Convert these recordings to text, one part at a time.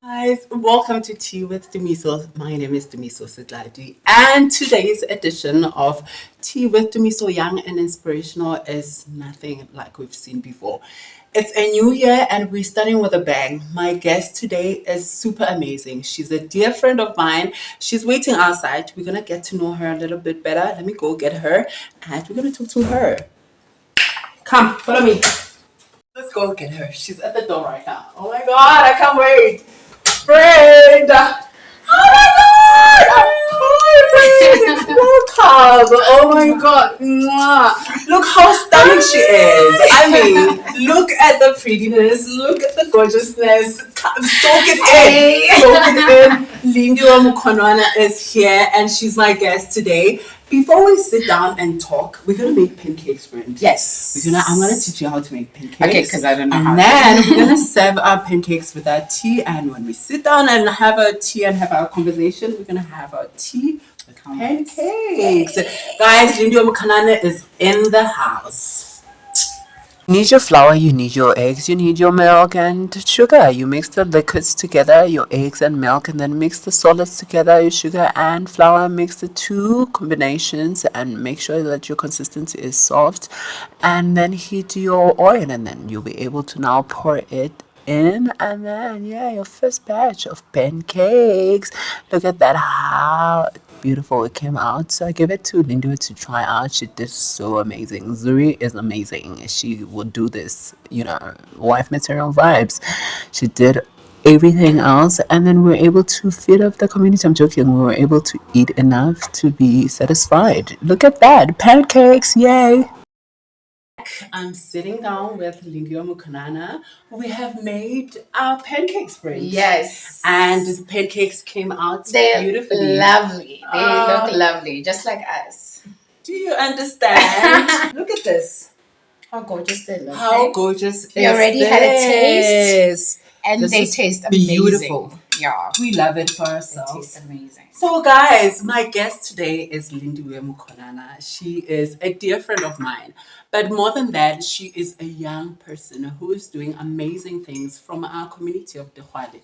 Guys, welcome to Tea with Dumiso. My name is Dumiso Sidladi, and today's edition of Tea with Dumiso Young and Inspirational is nothing like we've seen before. It's a new year and we're starting with a bang. My guest today is super amazing. She's a dear friend of mine. She's waiting outside. We're gonna get to know her a little bit better. Let me go get her and we're gonna talk to her. Come, follow me. Let's go get her. She's at the door right now. Oh my god, I can't wait. Friend! Oh my god! Hi, friend! Welcome! Oh my god! Mwah. Look how stunning she is! I mean, look at the prettiness, look at the gorgeousness. Soak it in! Soak it in! Lindiwe Mokhonoana is here and she's my guest today. Before we sit down and talk, we're gonna make pancakes, friend. Yes. I'm gonna teach you how to make pancakes. Okay, because I don't know how. And then we're gonna serve our pancakes with our tea. And when we sit down and have our tea and have our conversation, we're gonna have our tea with pancakes. Guys, Lindiwe Mokhonoana is in the house. You need your flour, you need your eggs, you need your milk and sugar. You mix the liquids together, your eggs and milk, and then mix the solids together, your sugar and flour. Mix the two combinations and make sure that your consistency is soft. And then heat your oil, and then you'll be able to now pour it in, and then your first batch of pancakes. Look at that, how beautiful it came out. So I gave it to Lindiwe to try out. She did so amazing. Zuri is amazing. She would do this, wife material vibes. She did everything else, and then we were able to feed up the community. I'm joking, we were able to eat enough to be satisfied. Look at that, pancakes, yay. I'm sitting down with Lindiwe Mokhonoana. We have made our pancakes, friend. Yes. And the pancakes came out They're beautifully. lovely. They look lovely, just like us. Do you understand? Look at this. How gorgeous they look. How gorgeous We already had a taste, and This they is taste beautiful. amazing. Yeah. We love it for They ourselves. taste amazing. So, guys, my guest today is Lindiwe Mokhonoana. She is a dear friend of mine. But more than that, she is a young person who is doing amazing things from our community of Dehwale.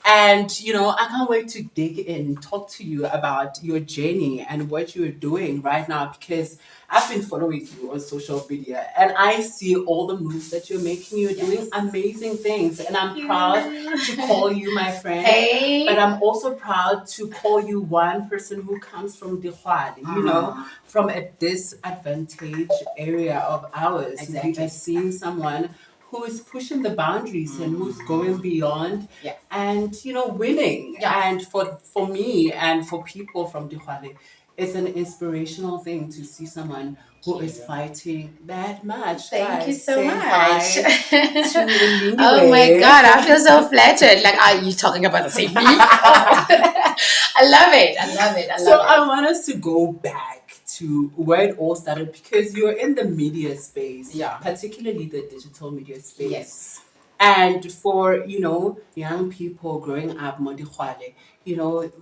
And, I can't wait to dig in, talk to you about your journey and what you're doing right now because I've been following you on social media and I see all the moves that you're making. You're doing amazing things. And I'm proud to call you my friend. Hey. But I'm also proud to call you one person who comes from Dehwale, from a disadvantaged area of ours. Exactly. We are seeing someone who is pushing the boundaries and who's going beyond and winning. And for me and for people from Dehwale, it's an inspirational thing to see someone who is fighting that much. Thank you Guys, so say much. hi to Lindiwe. Oh my god, I feel so flattered. Like, are you talking about the same me? I love it. I love it. So I want us to go back to where it all started because you're in the media space, particularly the digital media space. Yes. And for young people growing up, Modikgwale,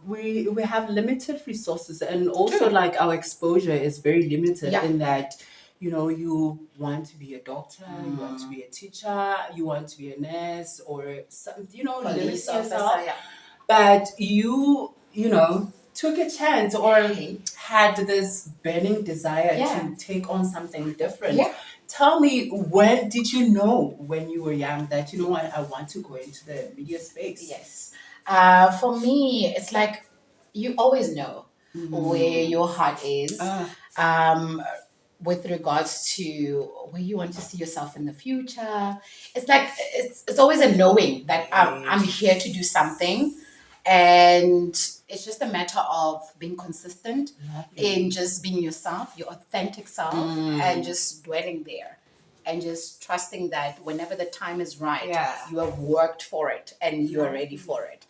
we have limited resources, and also like our exposure is very limited in that you want to be a doctor, you want to be a teacher, you want to be a nurse, or some limit yourself. But you took a chance or had this burning desire to take on something different. Tell me, when did you know when you were young that what, I want to go into the media space? Yes. For me, it's like you always know where your heart is. With regards to where you want to see yourself in the future, it's like it's always a knowing that I'm here to do something, and it's just a matter of being consistent in just being yourself, your authentic self, and just dwelling there. And just trusting that whenever the time is right, you have worked for it and you are ready for it.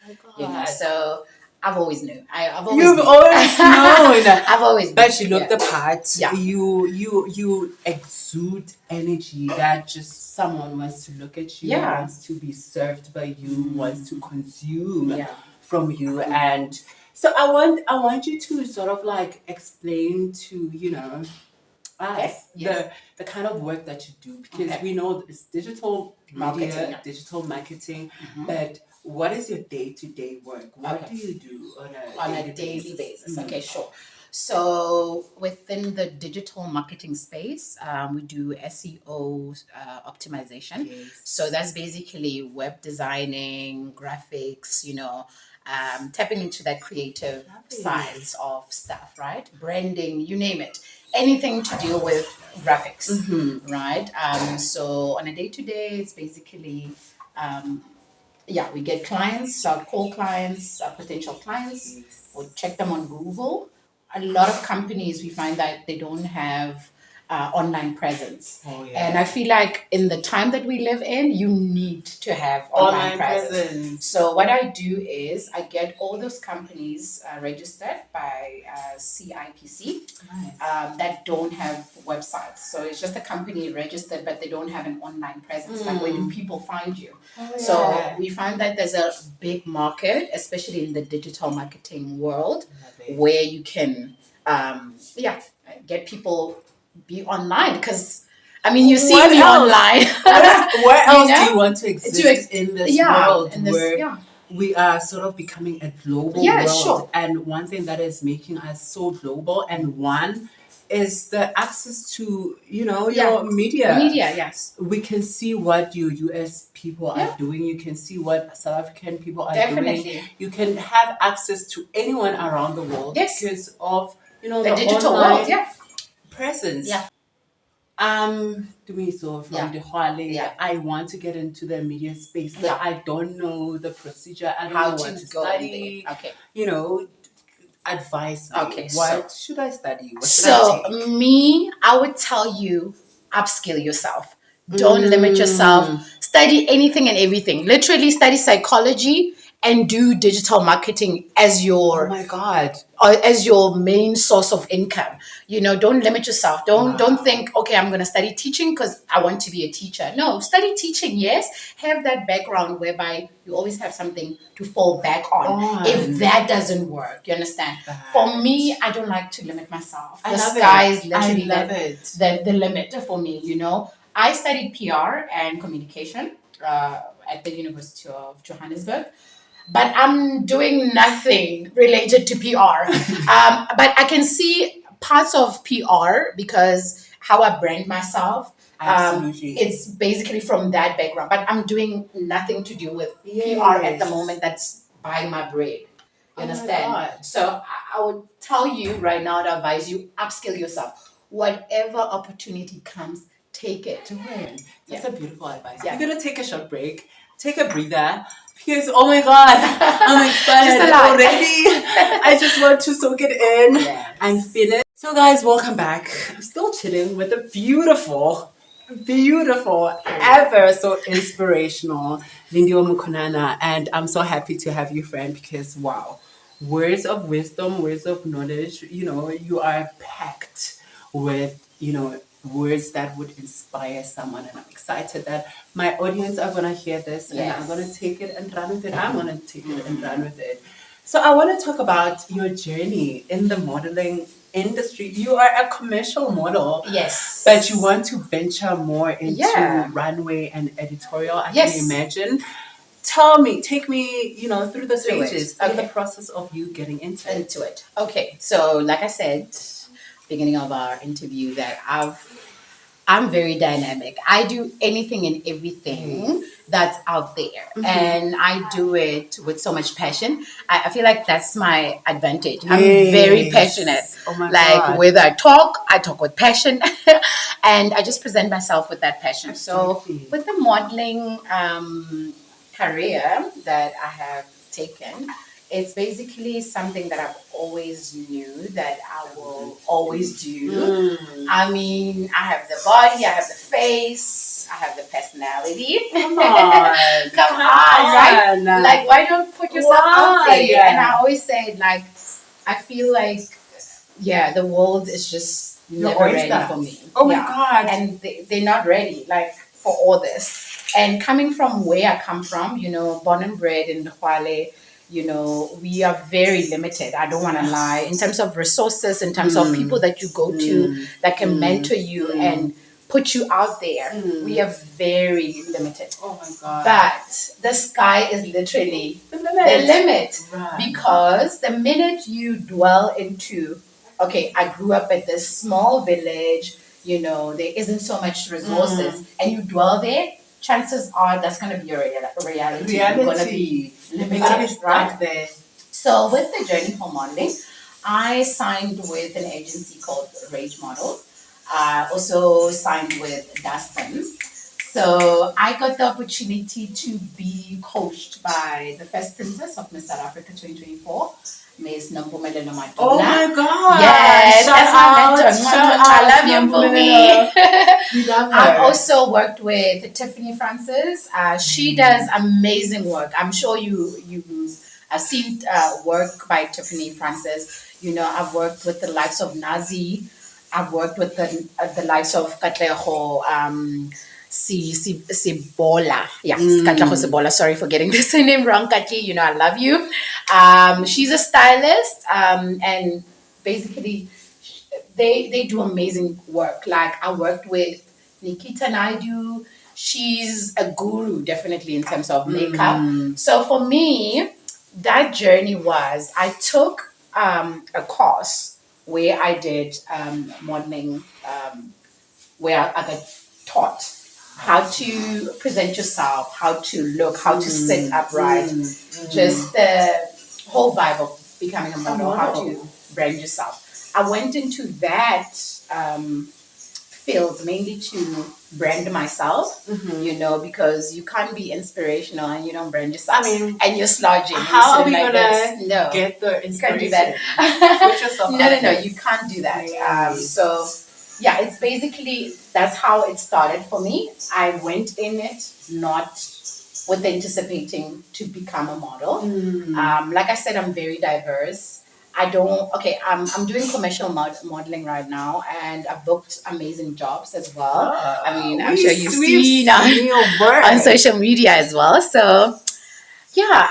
So I've always known. You've always known. I've always known. But you look the part. You exude energy that just someone wants to look at you, wants to be served by you, wants to consume from you. And so I want you to sort of like explain to us the kind of work that you do because we know it's digital media, digital marketing, but what is your day-to-day work? What Okay. do you do On a daily basis. Okay, sure. So within the digital marketing space, we do SEO optimization. Yes. So that's basically web designing, graphics, tapping into that creative sides of stuff, right? Branding, you name it. Anything to deal with graphics, right? So on a day to day, it's basically we get clients, call clients, potential clients. We'll check them on Google. A lot of companies, we find that they don't have online presence. Oh, yeah. And I feel like in the time that we live in, you need to have online presence. So what I do is I get all those companies registered by CIPC. Nice. That don't have websites. So it's just a company registered, but they don't have an online presence. Like, where do people find you? Oh, yeah. So we find that there's a big market, especially in the digital marketing world, where you can, get people be online. Because I mean, you see What me else? online. Where else know? do you want to exist in this world where we are sort of becoming a global world? Sure. And one thing that is making us so global, and one is the access to, your media. Media, yes. We can see what you US people are doing. You can see what South African people are doing. You can have access to anyone around the world because of, the digital online world, presence. Yeah. Dumiso from the Hwale, I want to get into the media space, but I don't know the procedure. I don't know what to study. Okay. Advise me. Okay, What should I study? What should So I take? I would tell you, upskill yourself. Don't limit yourself. Study anything and everything. Literally study psychology and do digital marketing as Oh your my God. as your main source of income. Don't limit yourself. Don't think, okay, I'm going to study teaching because I want to be a teacher. No, study teaching, yes. Have that background whereby you always have something to fall back on. If that doesn't work, you understand? For me, I don't like to limit myself. The sky is literally the limit for me, I studied PR and communication at the University of Johannesburg, but I'm doing nothing related to PR. But I can see parts of PR because how I brand myself. Absolutely. It's basically from that background, but I'm doing nothing to do with PR at the moment. That's by my brain. You understand? So I would tell you right now to advise you, upskill yourself. Whatever opportunity comes, take it. Do it. That's a beautiful advice. We're going to take a short break, take a breather, because, oh my God, I'm excited already. I just want to soak it in and feel it. So guys, welcome back. I'm still chilling with a beautiful, ever so inspirational Lindiwe Mokhonoana, and I'm so happy to have you, friend, because wow, words of wisdom, words of knowledge, you are packed with, words that would inspire someone, and I'm excited that my audience are going to hear this and I'm going to take it and run with it. I'm going to take it and run with it. So I want to talk about your journey in the modeling industry. You are a commercial model. Yes. But you want to venture more into runway and editorial, I can imagine. Take me, through the stages, through the process of you getting into it. Okay. So like I said, beginning of our interview, that I'm very dynamic. I do anything and everything that's out there. And I do it with so much passion. I feel like that's my advantage. I'm very passionate. Oh my God. Whether I talk with passion. And I just present myself with that passion. Absolutely. So with the modeling career that I have taken, it's basically something that I've always knew that I will always do. I mean, I have the body, I have the face, I have the personality. Come on. Come on, right? Like, why don't put yourself out there? And I always say, like, I feel like, the world is just never ready for me. Oh my God. And they're not ready, like, for all this. And coming from where I come from, born and bred in Hwale, we are very limited. I don't want to lie. In terms of resources, in terms of people that you go to that can mentor you and put you out there, we are very limited. Oh my God. But the sky is literally the the limit. Right. Because the minute you dwell into, okay, I grew up at this small village, there isn't so much resources, and you dwell there, chances are that's going to be your reality. You're going to be limited, right? There. So with the journey for modeling, I signed with an agency called Rage Models. I also signed with Dustin. So I got the opportunity to be coached by the first princess of Miss South Africa 2024, Miss Nampumelelo Maduna. Oh my God! Yes, shout that's my out, mentor. shout I out, love you, Boomy. We love her. I've also worked with Tiffany Francis. She does amazing work. I'm sure you have seen work by Tiffany Francis. I've worked with the likes of Nazi. I've worked with the likes of Katleho, Sibola. Yeah, Katleho Sibola. Sorry for getting this name wrong, Katli. I love you. She's a stylist, and basically they do amazing work. Like I worked with Nikita Naidu. She's a guru, definitely in terms of makeup. So for me, that journey was I took a course where I did modeling, where I got taught how to present yourself, how to look, how to sit upright, just the whole vibe of becoming a model, how to brand yourself. I went into that field mainly to brand myself, because you can't be inspirational and you don't brand yourself. And you're sludging. How are we like gonna No, get the you can't do inspiration? that. Put yourself No, out no, there. you can't do that. Really? So, yeah, it's basically that's how it started for me. I went in it not with anticipating to become a model. Like I said, I'm very diverse. I don't. Okay, I'm doing commercial modeling right now, and I've booked amazing jobs as well. I'm sure you've seen your work on social media as well. So yeah,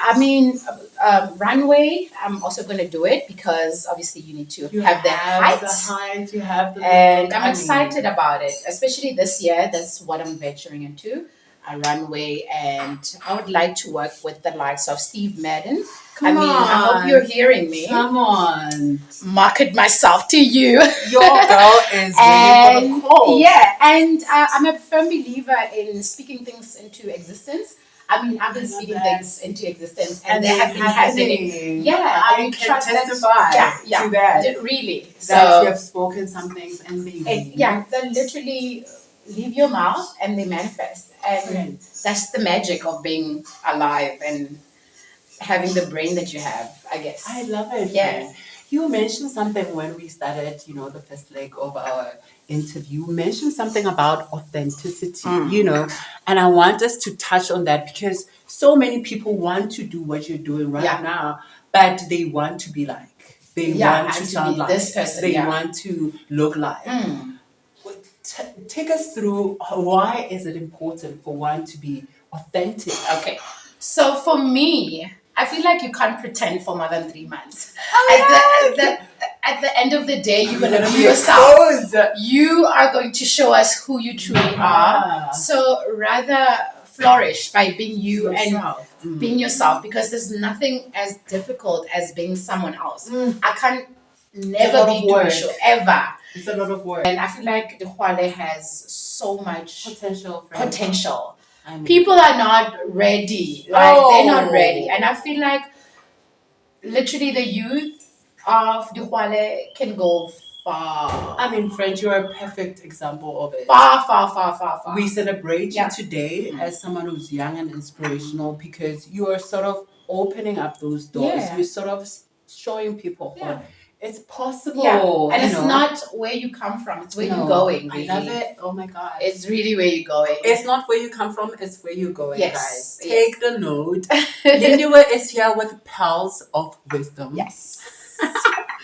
runway. I'm also going to do it because obviously you need to have the height. The height, you have the And look. I'm excited about it, especially this year. That's what I'm venturing into, a runway, and I would like to work with the likes of Steve Madden. Come I hope on. you're hearing me. Come on. Market myself to you. Your girl is ready for the call. Yeah, and I'm a firm believer in speaking things into existence. I've been speaking things into existence, and they have been happening. Yeah, I can testify to that. Really. That you have spoken some things and they they literally leave your mouth and they manifest. And that's the magic of being alive and having the brain that you have, I guess. I love it. Yeah. You mentioned something when we started, the first leg of our interview. You mentioned something about authenticity, and I want us to touch on that because so many people want to do what you're doing right now, but they want to be like, they want to sound like this person. They want to look like. Take us through why is it important for one to be authentic? Okay. So for me, I feel like you can't pretend for more than 3 months. At the end of the day, you're going to be yourself. You are going to show us who you truly are. So rather flourish by being you and being yourself, because there's nothing as difficult as being someone else. I can't never be doing show ever. It's a lot of work. And I feel like the Huale has so much potential. People are not ready. They're not ready. And I feel like literally the youth of the Huale can go far. Friend, you're a perfect example of it. Far. We celebrate you today as someone who's young and inspirational because you are sort of opening up those doors. You're sort of showing people it's possible. Yeah. And it's not where you come from, it's where you're going. Really. I love it. Oh my God. It's really where you're going. It's not where you come from, it's where you're going, guys. Take the note. Lindiwe is here with Pearls of Wisdom. Yes.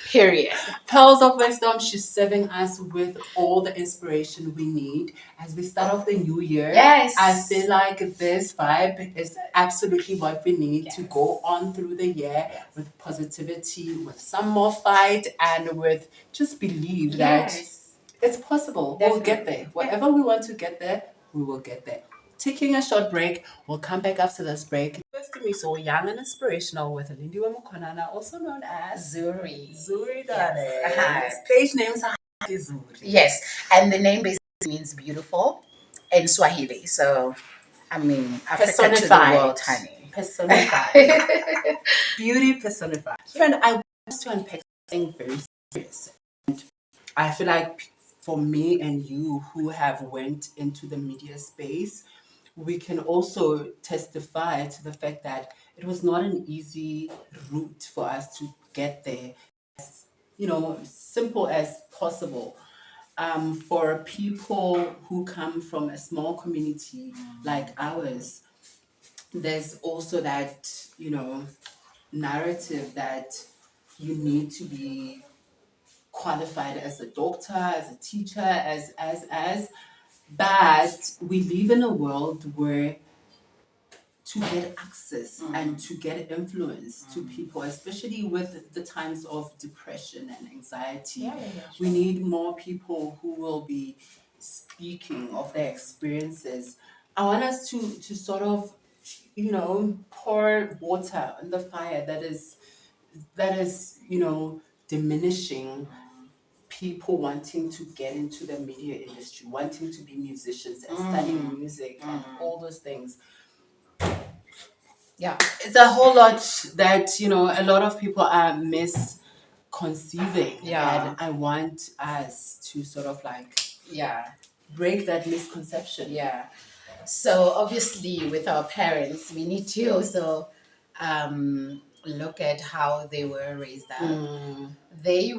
Period. Pearls of Wisdom, she's serving us with all the inspiration we need as we start off the new year. Yes. I feel like this vibe is absolutely what we need to go on through the year with positivity, with some more fight, and with just believe that It's possible. We'll get there. Whatever we want to get there, we will get there. Taking a short break. We'll come back after this break. First to me, so young and inspirational with Lindiwe Mokhonoana, also known as Zuri. Zuri, Yes. darling. Stage names are Zuri. Yes, and the name basically means beautiful in Swahili. So, I mean, Africa to the world, honey. Personified. Beauty personified. Friend, I want us to unpack something very serious. I feel like for me and you who have went into the media space, we can also testify to the fact that it was not an easy route for us to get there, simple as possible. For people who come from a small community like ours, there's also that, narrative that you need to be qualified as a doctor, as a teacher, as. But we live in a world where to get access and to get influence to people, especially with the times of depression and anxiety, we need more people who will be speaking of their experiences. I want us to sort of, pour water on the fire that is diminishing people wanting to get into the media industry, wanting to be musicians and studying music and all those things. Yeah. It's a whole lot that, a lot of people are misconceiving. Yeah. And I want us to sort of Yeah. break that misconception. Yeah. So obviously, with our parents, we need to also look at how they were raised up. They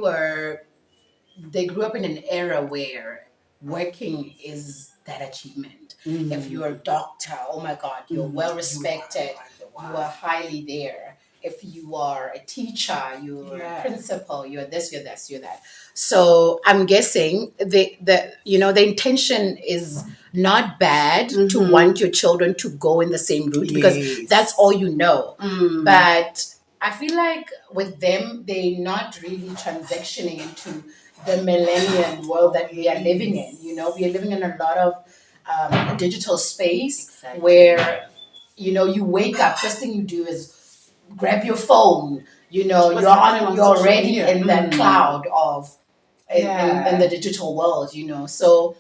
grew up in an era where working is that achievement. If you're a doctor, oh my God, you're well respected, you are highly there. If you are a teacher, you're a principal, you're this, you're this, you're that. So I'm guessing the intention is not bad to want your children to go in the same route because that's all you know. But I feel like with them, they're not really transitioning into the millennium world that we are living in. We are living in a lot of digital space where you wake up, first thing you do is grab your phone. You're already in that cloud of in the digital world. So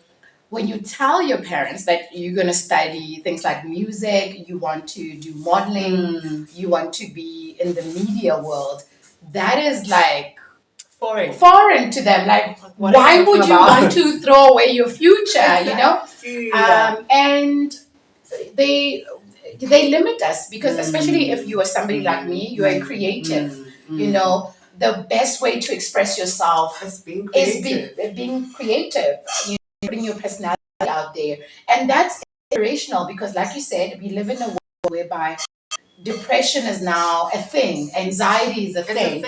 when you tell your parents that you're going to study things like music, you want to do modeling, you want to be in the media world, that is like foreign to them. Like, why would you want to throw away your future? And they limit us because especially if you are somebody like me, you are creative. The best way to express yourself is being creative. Putting your personality out there, and that's inspirational because, like you said, we live in a world whereby depression is now a thing, anxiety is a thing.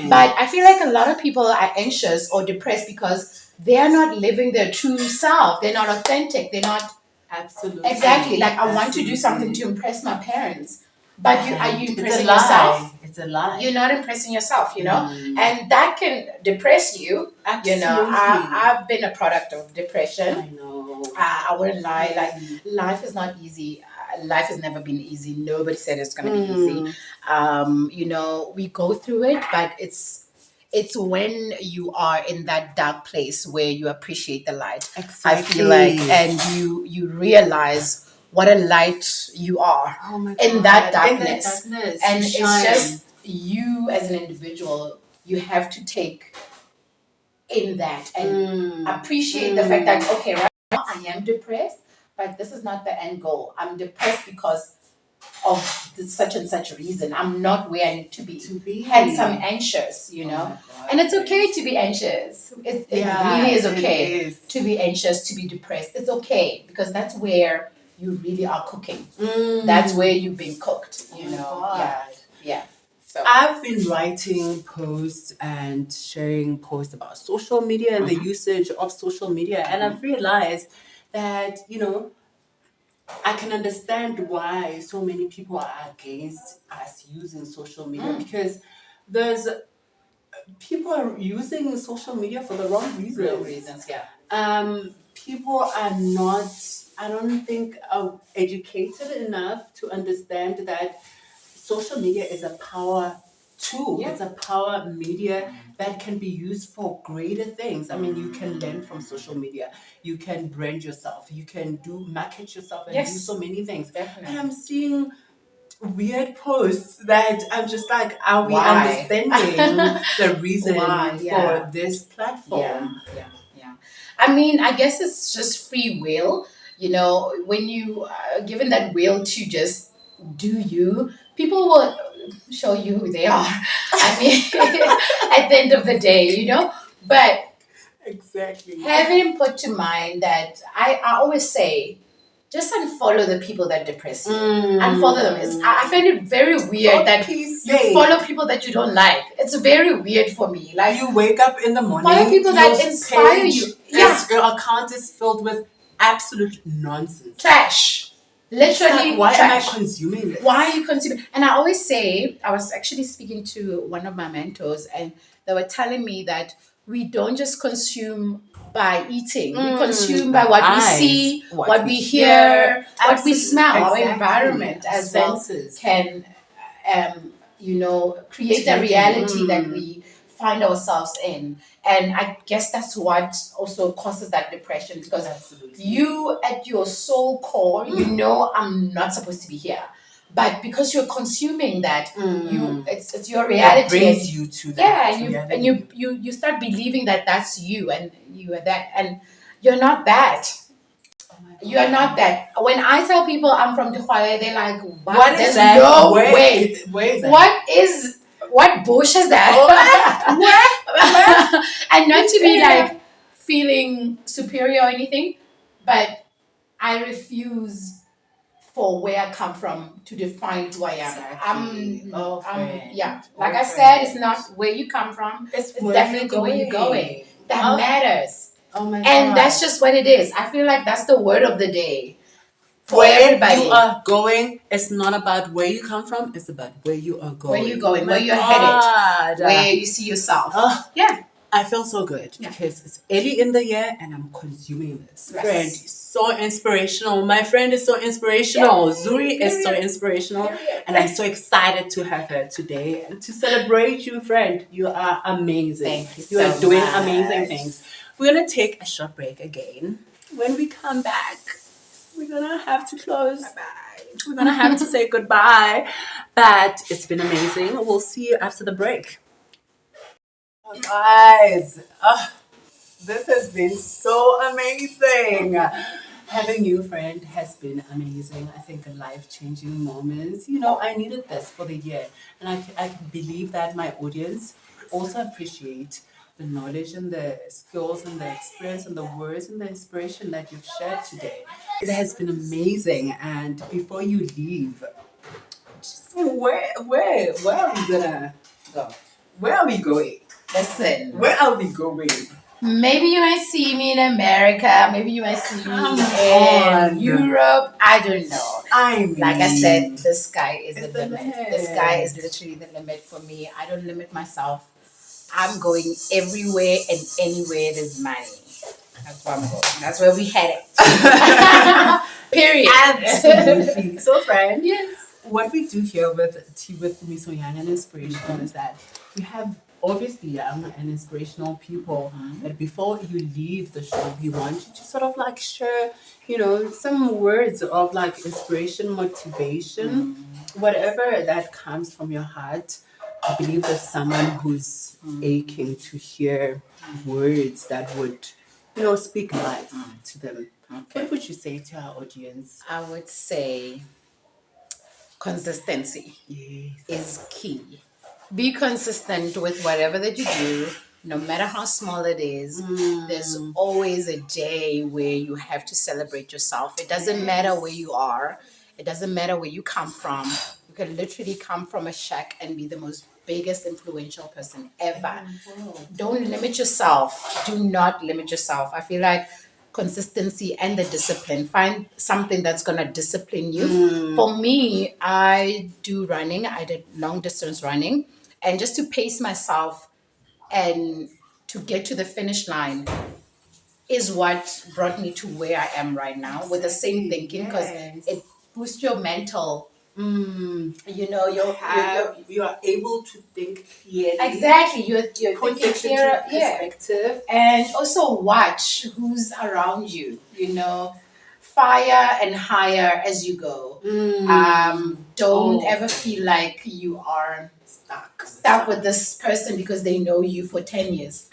But I feel like a lot of people are anxious or depressed because they are not living their true self. They're not authentic. They're not exactly like I want to do something to impress my parents. But are you impressing yourself? It's a lie. You're not impressing yourself, and that can depress you. I've been a product of depression. I know. I wouldn't lie. Like, life is not easy. Life has never been easy. Nobody said it's going to be easy. We go through it, but it's when you are in that dark place where you appreciate the light. Exactly. I feel like, and you realize what a light you are in that darkness. And it's just you as an individual, you have to take in that and appreciate the fact that, okay, right now I am depressed, but this is not the end goal. I'm depressed because of such and such reason. I'm not where I need to be. Hence, I'm anxious, and it's okay to be anxious. It really is okay to be anxious, to be depressed. It's okay because that's where you really are cooking. That's where you've been cooked, Yeah. So I've been writing posts and sharing posts about social media and the usage of social media, and I've realized that, I can understand why so many people are against us using social media because there's people are using social media for the wrong reasons. Real reasons, yeah. People are not, I don't think, educated enough to understand that social media is a power tool. Yeah. It's a power media that can be used for greater things. I mean, you can learn from social media. You can brand yourself. You can do market yourself and do Yes. so many things. Definitely. And I'm seeing weird posts that I'm just like, are we Why? understanding the reason Why? for Yeah. this platform? Yeah. I mean, I guess it's just free will. You know, when you are given that will to just do you, people will show you who they are. I mean, at the end of the day, you know. But Exactly. having put to mind that I always say, just unfollow the people that depress you. Unfollow them. I find it very weird that you follow people that you don't like. It's very weird for me. Like, you wake up in the morning, follow people that your inspire page you. Yeah. your account is filled with absolute nonsense. Trash. Literally, Like, why trash. am I consuming this? Why are you consuming? And I always say, I was actually speaking to one of my mentors, and they were telling me that we don't just consume by eating. We consume by what we see, what we hear, what we smell. Our environment as well can, create a reality that we find ourselves in. And I guess that's what also causes that depression, because you, at your soul core, you know, I'm not supposed to be here. But because you're consuming that, it's your reality. That brings you to that. Yeah, and you start believing that that's you, and you are that, and you're not that. You are not that. When I tell people I'm from Dubai, they're like, what is There's that? no Where way. Where is that? What bush is that? And not to be like feeling superior or anything, but I refuse for where I come from to define who I am. Exactly. Yeah. Like I said, it's not where you come from. It's definitely where you're going. That matters. Oh my God. And that's just what it is. I feel like that's the word of the day for where everybody. you are going, it's not about where you come from, it's about where you are going. Where you're going, Oh where my you're God. headed, where you see yourself. Yeah. I feel so good because it's early in the year and I'm consuming this. Yes. Friend, so inspirational. My friend is so inspirational. Zuri is so inspirational. And I'm so excited to have her today and to celebrate you, friend. You are amazing. Thank you You are so doing much. amazing things. We're going to take a short break again. When we come back, we're gonna have to close. Bye-bye. We're gonna have to say goodbye. But it's been amazing. We'll see you after the break. Oh, guys, this has been so amazing. Having you, friend, has been amazing. I think a life-changing moments. You know, I needed this for the year. And I can believe that my audience also appreciate the knowledge and the skills and the experience and the words and the inspiration that you've shared today. It has been amazing. And before you leave, just where are we gonna go? Where are we going? Listen. Where are we going? Maybe you might see me in America. Maybe you might see Come me in on. Europe. I don't know. I mean, Like I said, the sky is it's the the limit. limit. The sky is literally the limit for me. I don't limit myself. I'm going everywhere and anywhere there's money. That's where I'm going. That's where we headed. Period. Absolutely. So, friend, Yes. what we do here with Tea with Miss Young and Inspirational is that we have obviously young and inspirational people that before you leave the show, we want you to sort of like share, you know, some words of like inspiration, motivation, whatever that comes from your heart. I believe there's someone who's aching to hear words that would, you know, speak life to them. Okay. What would you say to our audience? I would say consistency is key. Be consistent with whatever that you do, no matter how small it is. There's always a day where you have to celebrate yourself. It doesn't matter where you are, it doesn't matter where you come from. You can literally come from a shack and be the most biggest influential person ever. Don't limit yourself. Do not limit yourself. I feel like consistency and the discipline. Find something that's gonna discipline you. For me, I do running. I did long distance running, and just to pace myself, and to get to the finish line is what brought me to where I am right now with the same thinking, because it boosts your mental. You know, You are able to think clearly. exactly, you're Put thinking things into clearer, yeah. perspective. And also watch who's around you. You know, fire and higher as you go. Don't ever feel like you are stuck with this person because they know you for 10 years.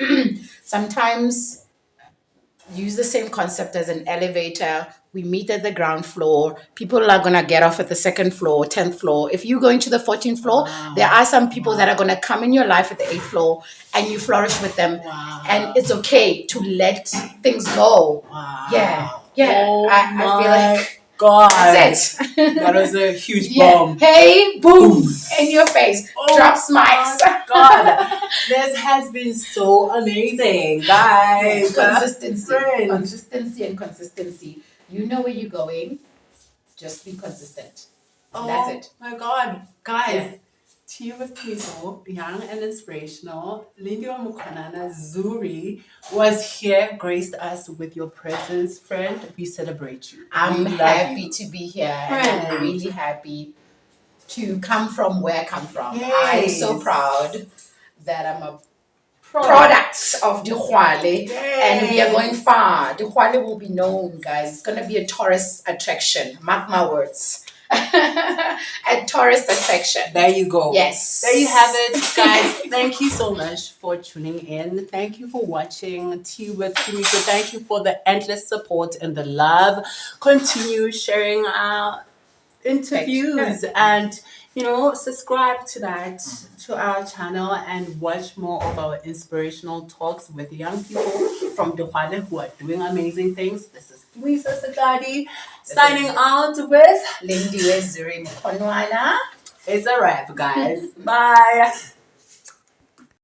Sometimes use the same concept as an elevator. We meet at the ground floor. People are going to get off at the second floor, 10th floor. If you're going to the 14th floor, there are some people that are going to come in your life at the 8th floor and you flourish with them. And it's okay to let things go. Yeah. Yeah. Oh I feel like God. that's it. That was a huge bomb. Hey, boom, in your face. Drops mics. God, this has been so amazing, guys. Consistency. Consistency and consistency. You know where you're going. Just be consistent. That's it. Oh my God, guys. Yeah. Tea with Miso, young and inspirational. Lindiwe Mokhonoana-Zuri was here, graced us with your presence, friend. We celebrate you. I'm We love happy you. to be here. And Friend. I'm really happy to come from where I come from. Yes. I'm so proud that I'm a product of Dihwale, and we are going far. Dihwale will be known, guys. It's going to be a tourist attraction. Mark my words. A tourist attraction. There you go. Yes. There you have it, guys. Thank you so much for tuning in. Thank you for watching Tea with Tumiso. Thank you for the endless support and the love. Continue sharing our interviews and subscribe to our channel and watch more of our inspirational talks with young people from Duhane who are doing amazing things. This is Tumiso Sakadi signing out with Lindiwe Zuri Mokhonoana. It's a wrap, guys. Bye.